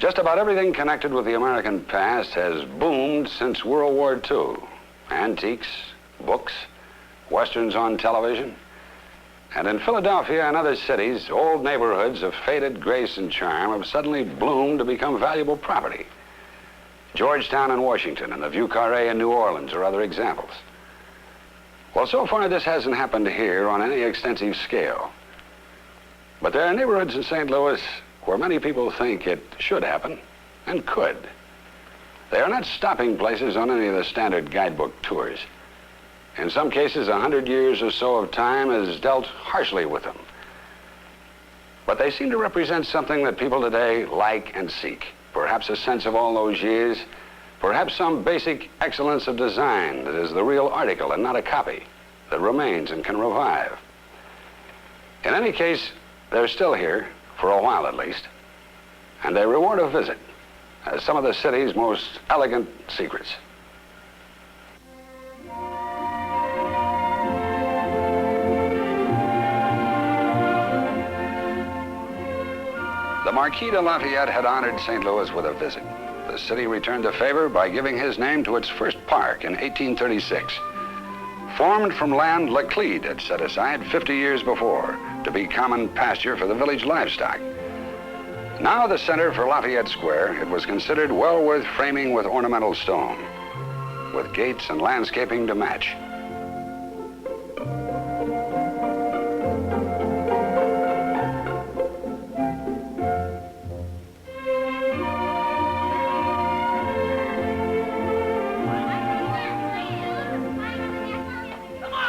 Just about everything connected with the American past has boomed since World War II. Antiques, books, westerns on television. And in Philadelphia and other cities, old neighborhoods of faded grace and charm have suddenly bloomed to become valuable property. Georgetown in Washington and the Vieux Carré in New Orleans are other examples. Well, so far this hasn't happened here on any extensive scale. But there are neighborhoods in St. Louis where many people think it should happen and could. They are not stopping places on any of the standard guidebook tours. In some cases, 100 years or so of time has dealt harshly with them. But they seem to represent something that people today like and seek. Perhaps a sense of all those years, perhaps some basic excellence of design that is the real article and not a copy, that remains and can revive. In any case, they're still here, for a while at least, and they reward a visit as some of the city's most elegant secrets. The Marquis de Lafayette had honored St. Louis with a visit. The city returned the favor by giving his name to its first park in 1836. Formed from land Laclede had set aside 50 years before to be common pasture for the village livestock. Now the center for Lafayette Square, it was considered well worth framing with ornamental stone, with gates and landscaping to match.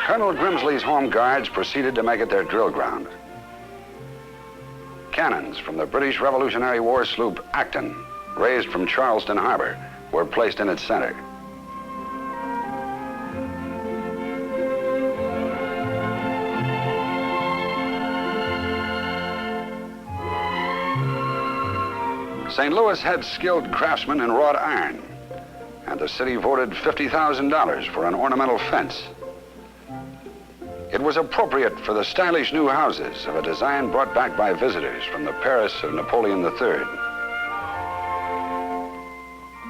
Colonel Grimsley's Home Guards proceeded to make it their drill ground. Cannons from the British Revolutionary War sloop Acton, raised from Charleston Harbor, were placed in its center. St. Louis had skilled craftsmen in wrought iron, and the city voted $50,000 for an ornamental fence. It was appropriate for the stylish new houses of a design brought back by visitors from the Paris of Napoleon III.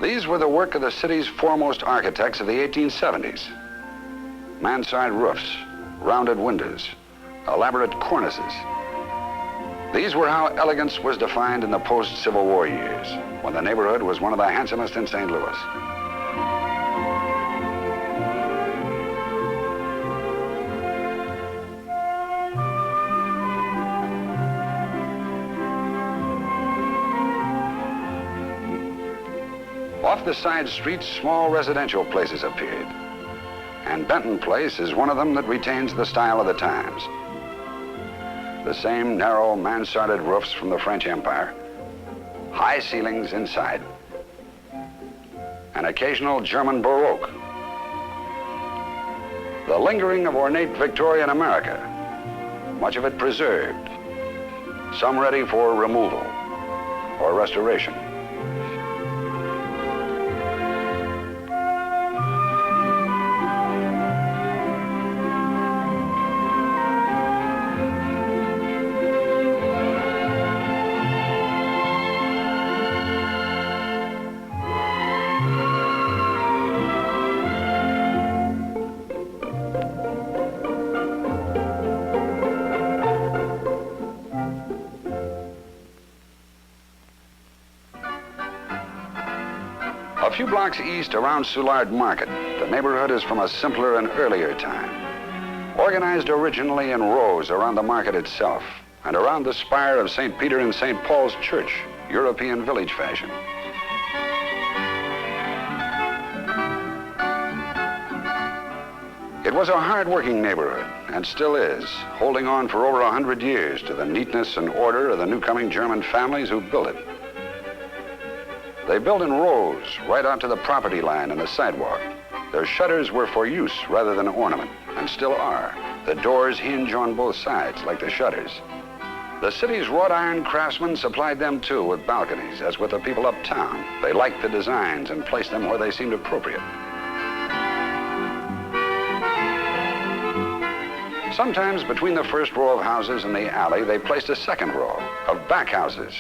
These were the work of the city's foremost architects of the 1870s. Mansard roofs, rounded windows, elaborate cornices. These were how elegance was defined in the post-Civil War years, when the neighborhood was one of the handsomest in St. Louis. Off the side streets, small residential places appeared. And Benton Place is one of them that retains the style of the times. The same narrow mansarded roofs from the French Empire, high ceilings inside, an occasional German Baroque. The lingering of ornate Victorian America, much of it preserved, some ready for removal or restoration. A few blocks east around Soulard Market, the neighborhood is from a simpler and earlier time. Organized originally in rows around the market itself and around the spire of St. Peter and St. Paul's Church, European village fashion. It was a hard-working neighborhood, and still is, holding on for over 100 years to the neatness and order of the new-coming German families who built it. They built in rows right onto the property line and the sidewalk. Their shutters were for use rather than ornament, and still are. The doors hinge on both sides, like the shutters. The city's wrought iron craftsmen supplied them, too, with balconies, as with the people uptown. They liked the designs and placed them where they seemed appropriate. Sometimes between the first row of houses and the alley, they placed a second row of back houses,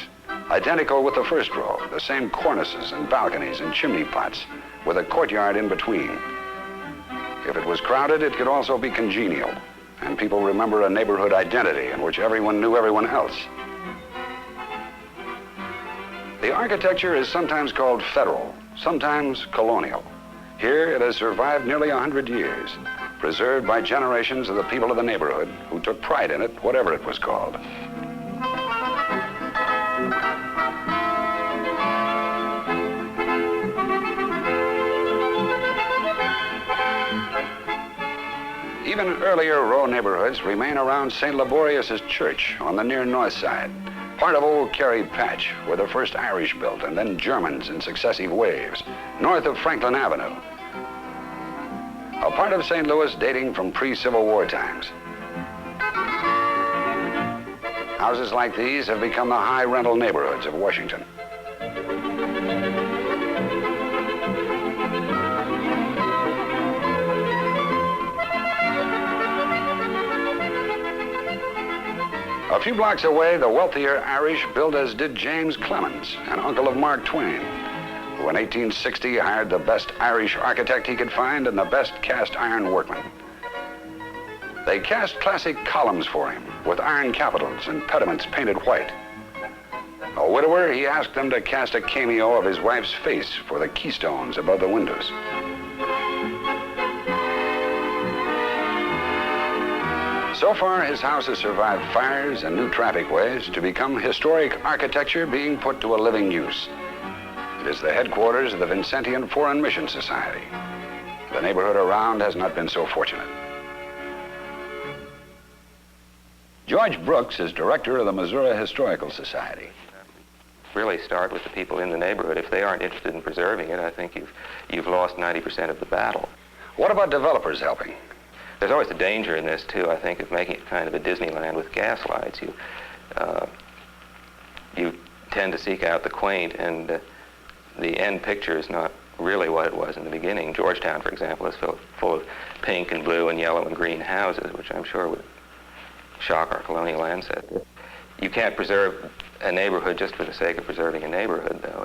Identical with the first row, the same cornices and balconies and chimney pots, with a courtyard in between. If it was crowded, it could also be congenial, and people remember a neighborhood identity in which everyone knew everyone else. The architecture is sometimes called federal, sometimes colonial. Here it has survived nearly 100 years, preserved by generations of the people of the neighborhood who took pride in it, whatever it was called. Even earlier row neighborhoods remain around St. Laborious' church on the near north side, part of old Kerry Patch, where the first Irish built and then Germans in successive waves, north of Franklin Avenue. A part of St. Louis dating from pre-Civil War times. Houses like these have become the high rental neighborhoods of Washington. A few blocks away, the wealthier Irish built as did James Clemens, an uncle of Mark Twain, who in 1860 hired the best Irish architect he could find and the best cast iron workman. They cast classic columns for him with iron capitals and pediments painted white. A widower, he asked them to cast a cameo of his wife's face for the keystones above the windows. So far, his house has survived fires and new traffic ways to become historic architecture being put to a living use. It is the headquarters of the Vincentian Foreign Mission Society. The neighborhood around has not been so fortunate. George Brooks is director of the Missouri Historical Society. Really start with the people in the neighborhood. If they aren't interested in preserving it, I think you've lost 90% of the battle. What about developers helping? There's always the danger in this, too, I think, of making it kind of a Disneyland with gas lights. You tend to seek out the quaint, and the end picture is not really what it was in the beginning. Georgetown, for example, is full of pink and blue and yellow and green houses, which I'm sure would shock our colonial ancestors. You can't preserve a neighborhood just for the sake of preserving a neighborhood, though.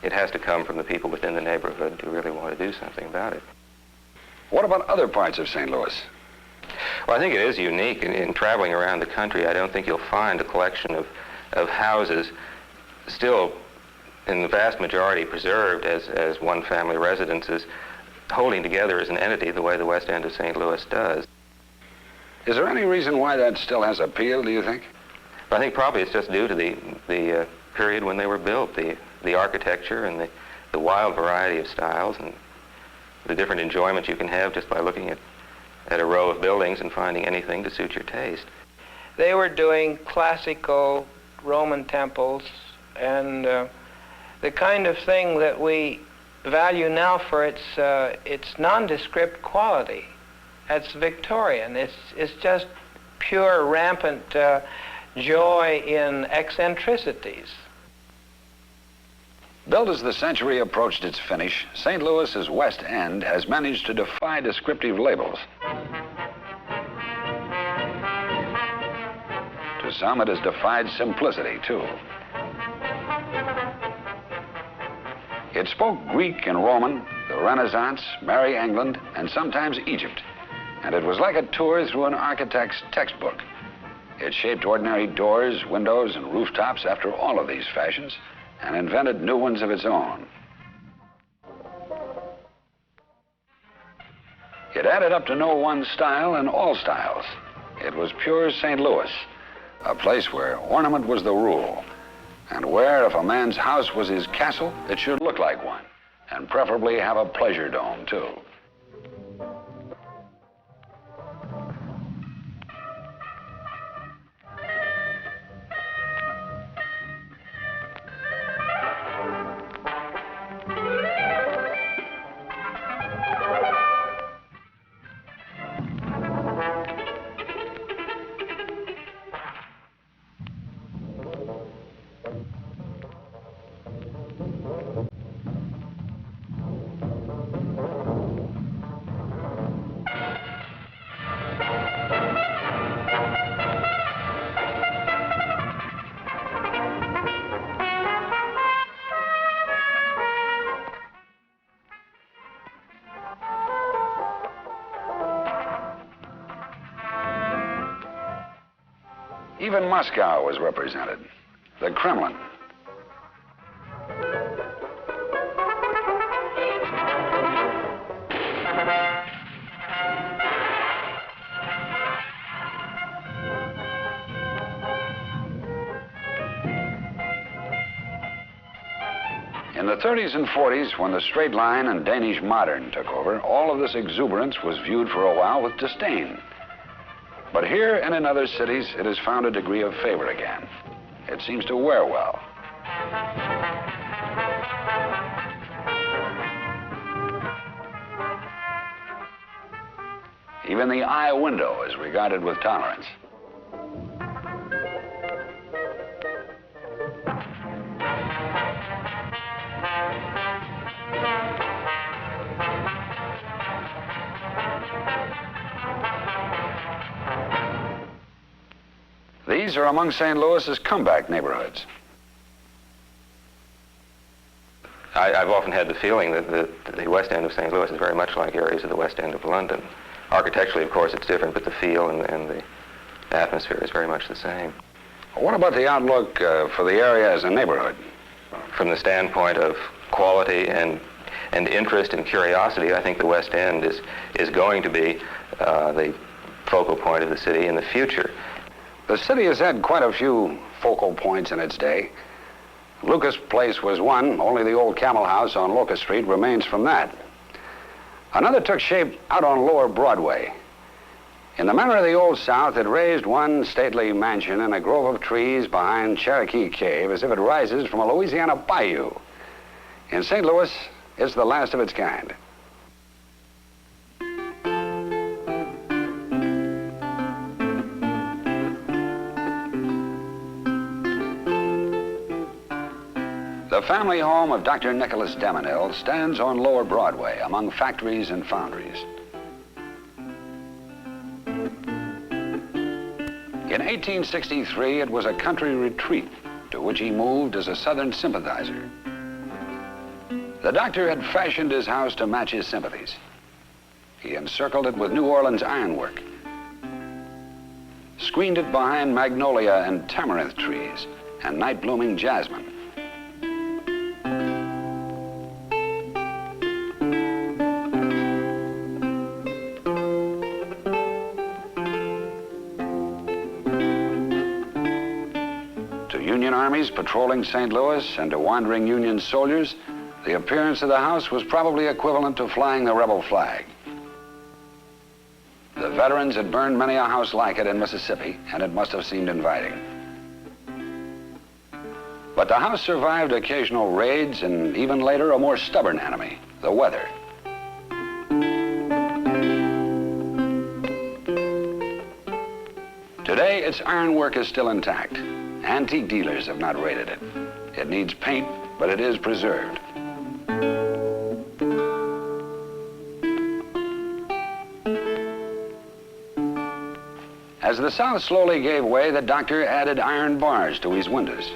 It has to come from the people within the neighborhood who really want to do something about it. What about other parts of St. Louis? Well, I think it is unique. In traveling around the country, I don't think you'll find a collection of houses still, in the vast majority, preserved as one-family residences, holding together as an entity the way the West End of St. Louis does. Is there any reason why that still has appeal, do you think? I think probably it's just due to the period when they were built, the architecture and the wild variety of styles and the different enjoyment you can have just by looking at a row of buildings and finding anything to suit your taste. They were doing classical Roman temples and the kind of thing that we value now for its nondescript quality. That's Victorian. It's just pure, rampant joy in eccentricities. Built as the century approached its finish, St. Louis's West End has managed to defy descriptive labels. To some, it has defied simplicity, too. It spoke Greek and Roman, the Renaissance, Merry England, and sometimes Egypt. And it was like a tour through an architect's textbook. It shaped ordinary doors, windows, and rooftops after all of these fashions, and invented new ones of its own. It added up to no one style in all styles. It was pure St. Louis, a place where ornament was the rule, and where if a man's house was his castle, it should look like one, and preferably have a pleasure dome, too. Even Moscow was represented. The Kremlin. In the 30s and 40s, when the straight line and Danish modern took over, all of this exuberance was viewed for a while with disdain. But here and in other cities, it has found a degree of favor again. It seems to wear well. Even the eye window is regarded with tolerance. These are among St. Louis's comeback neighborhoods. I've often had the feeling that the West End of St. Louis is very much like areas of the West End of London. Architecturally, of course, it's different, but the feel and the atmosphere is very much the same. What about the outlook for the area as a neighborhood? From the standpoint of quality and interest and curiosity, I think the West End is going to be the focal point of the city in the future. The city has had quite a few focal points in its day. Lucas Place was one. Only the old Camel House on Locust Street remains from that. Another took shape out on Lower Broadway. In the manner of the Old South, it raised one stately mansion in a grove of trees behind Cherokee Cave as if it rises from a Louisiana bayou. In St. Louis, it's the last of its kind. The family home of Dr. Nicholas DeMenil stands on Lower Broadway among factories and foundries. In 1863, it was a country retreat to which he moved as a Southern sympathizer. The doctor had fashioned his house to match his sympathies. He encircled it with New Orleans ironwork, screened it behind magnolia and tamarind trees and night-blooming jasmine. Union armies patrolling St. Louis and to wandering Union soldiers, the appearance of the house was probably equivalent to flying the rebel flag. The veterans had burned many a house like it in Mississippi, and it must have seemed inviting. But the house survived occasional raids and even later a more stubborn enemy, the weather. Today, its ironwork is still intact. Antique dealers have not raided it. It needs paint, but it is preserved. As the South slowly gave way, the doctor added iron bars to his windows.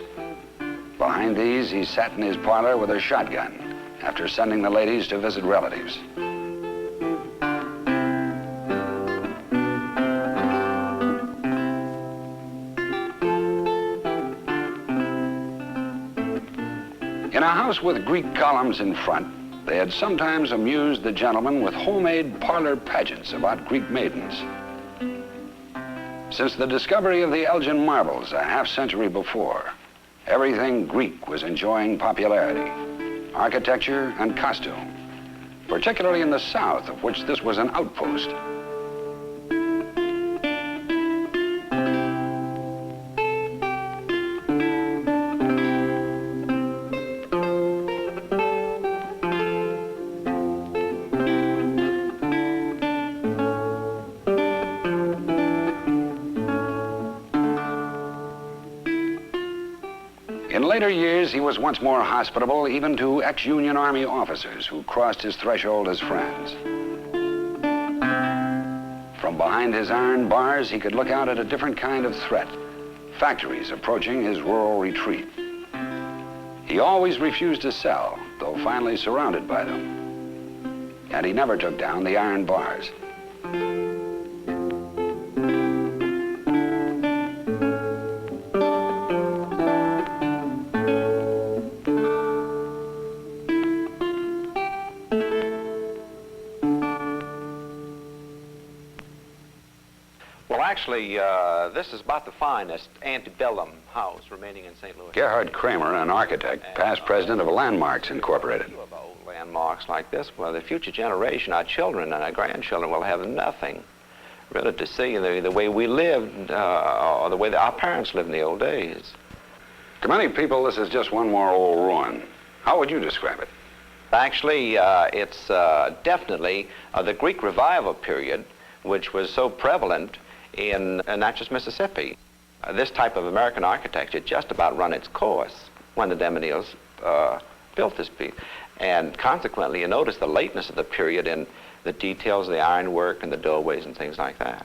Behind these, he sat in his parlor with a shotgun after sending the ladies to visit relatives. In a house with Greek columns in front, they had sometimes amused the gentlemen with homemade parlor pageants about Greek maidens. Since the discovery of the Elgin marbles a half-century before, everything Greek was enjoying popularity, architecture and costume, particularly in the South, of which this was an outpost. In later years, he was once more hospitable even to ex-Union Army officers who crossed his threshold as friends. From behind his iron bars, he could look out at a different kind of threat, factories approaching his rural retreat. He always refused to sell, though finally surrounded by them. And he never took down the iron bars. actually, this is about the finest antebellum house remaining in St. Louis. Gerhard Kramer, an architect, past president of Landmarks Incorporated. Of old landmarks like this, well, the future generation, our children and our grandchildren, will have nothing really to see the way we lived, or the way that our parents lived in the old days. To many people, this is just one more old ruin. How would you describe it? Actually, it's definitely the Greek Revival period, which was so prevalent in Natchez, Mississippi. This type of American architecture just about run its course when the DeMenils built this piece. And consequently, you notice the lateness of the period in the details of the ironwork and the doorways and things like that.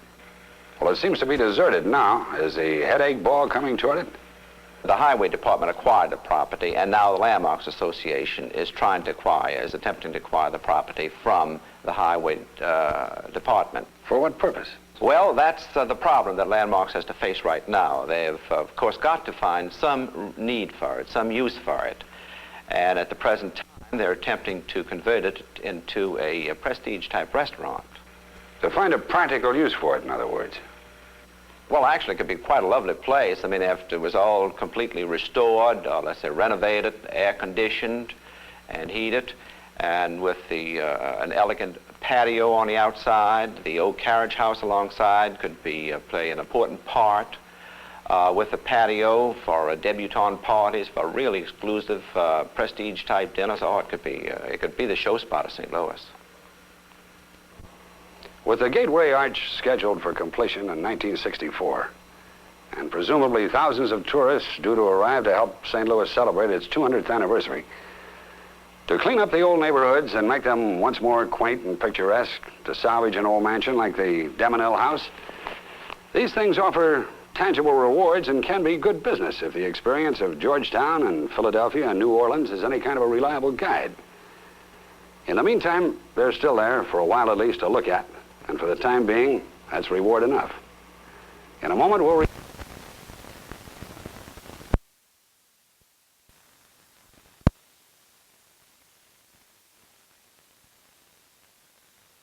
Well, it seems to be deserted now. Is the headache ball coming toward it? The Highway Department acquired the property, and now the Landmarks Association is attempting to acquire the property from the Highway Department. For what purpose? Well, that's the problem that Landmarks has to face right now. They've, of course, got to find some need for it, some use for it. And at the present time, they're attempting to convert it into a prestige-type restaurant. To find a practical use for it, in other words. Well, actually, it could be quite a lovely place. I mean, after it was all completely restored, or let's say renovated, air-conditioned and heated, and with an elegant patio on the outside, the old carriage house alongside could play an important part with a patio for debutante parties, for really exclusive prestige-type dinners. Oh, it could be the show spot of St. Louis. With the Gateway Arch scheduled for completion in 1964, and presumably thousands of tourists due to arrive to help St. Louis celebrate its 200th anniversary, to clean up the old neighborhoods and make them once more quaint and picturesque, to salvage an old mansion like the DeMenil house, these things offer tangible rewards and can be good business if the experience of Georgetown and Philadelphia and New Orleans is any kind of a reliable guide. In the meantime, they're still there, for a while at least, to look at. And for the time being, that's reward enough. In a moment, we'll